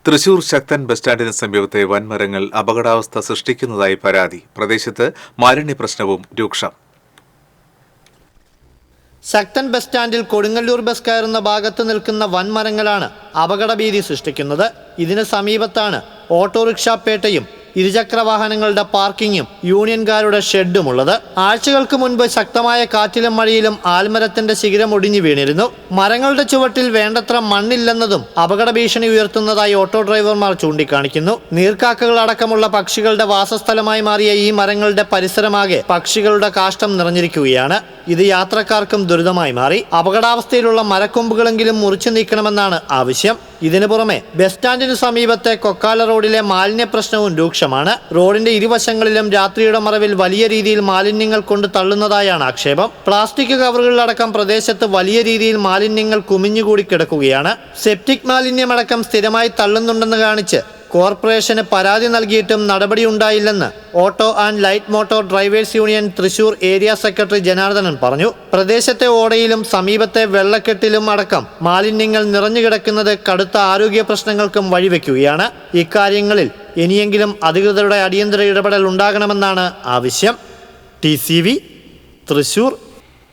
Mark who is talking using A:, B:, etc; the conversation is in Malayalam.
A: തൃശൂർ ശക്തൻ ബസ് സ്റ്റാൻഡിന് സമീപത്തെ വൻമരങ്ങൾ അപകടാവസ്ഥ സൃഷ്ടിക്കുന്നതായി പരാതി. പ്രദേശത്ത് മാലിന്യ പ്രശ്നവും രൂക്ഷം.
B: ശക്തൻ ബസ് സ്റ്റാൻഡിൽ കൊടുങ്ങല്ലൂർ ബസ് കയറുന്ന ഭാഗത്ത് നിൽക്കുന്ന വൻമരങ്ങളാണ് അപകടഭീതി സൃഷ്ടിക്കുന്നത്. ഇതിന് സമീപത്താണ് ഓട്ടോറിക്ഷ പേട്ടയും ഇരുചക്ര വാഹനങ്ങളുടെ പാർക്കിങ്ങും യൂണിയൻകാരുടെ ഷെഡുമുള്ളത്. ആഴ്ചകൾക്ക് മുൻപ് ശക്തമായ കാറ്റിലും മഴയിലും ആൽമരത്തിന്റെ ശിഖരം ഒടിഞ്ഞു വീണിരുന്നു. മരങ്ങളുടെ ചുവട്ടിൽ വേണ്ടത്ര മണ്ണില്ലെന്നതും അപകട ഭീഷണി ഉയർത്തുന്നതായി ഓട്ടോ ഡ്രൈവർമാർ ചൂണ്ടിക്കാണിക്കുന്നു. നീർക്കാക്കകൾ അടക്കമുള്ള പക്ഷികളുടെ വാസസ്ഥലമായി മാറിയ ഈ മരങ്ങളുടെ പരിസരമാകെ പക്ഷികളുടെ കാഷ്ടം നിറഞ്ഞിരിക്കുകയാണ്. ഇത് യാത്രക്കാർക്കും ദുരിതമായി മാറി. അപകടാവസ്ഥയിലുള്ള മരക്കൊമ്പുകളെങ്കിലും മുറിച്ചു നീക്കണമെന്നാണ് ആവശ്യം. ഇതിനു പുറമെ ബസ് സ്റ്റാൻഡിന് സമീപത്തെ കൊക്കാല റോഡിലെ മാലിന്യ പ്രശ്നവും രൂക്ഷമാണ്. റോഡിന്റെ ഇരുവശങ്ങളിലും രാത്രിയുടെ മറവിൽ വലിയ രീതിയിൽ മാലിന്യങ്ങൾ കൊണ്ട് തള്ളുന്നതായാണ് ആക്ഷേപം. പ്ലാസ്റ്റിക് കവറുകളിലടക്കം പ്രദേശത്ത് വലിയ രീതിയിൽ മാലിന്യങ്ങൾ കുമിഞ്ഞുകൂടി കിടക്കുകയാണ്. സെപ്റ്റിക് മാലിന്യമടക്കം സ്ഥിരമായി തള്ളുന്നുണ്ടെന്ന് കാണിച്ച് കോർപ്പറേഷന് പരാതി നൽകിയിട്ടും നടപടിയുണ്ടായില്ലെന്ന് auto and light motor drivers union Thrissur area secretary Janardanan പറഞ്ഞു. പ്രദേശത്തെ ഓടയിലും സമീപത്തെ വെള്ളക്കെട്ടിലും അടക്കം മാലിന്യങ്ങൾ നിറഞ്ഞുകിടക്കുന്നത് കടുത്ത ആരോഗ്യ പ്രശ്നങ്ങൾക്കും വഴിവെക്കുകയാണ്. ഇക്കാര്യങ്ങളിൽ ഇനിയെങ്കിലും അധികൃതരുടെ അടിയന്തര ഇടപെടൽ ഉണ്ടാകണമെന്നാണ് ആവശ്യം. TCV തൃശൂർ.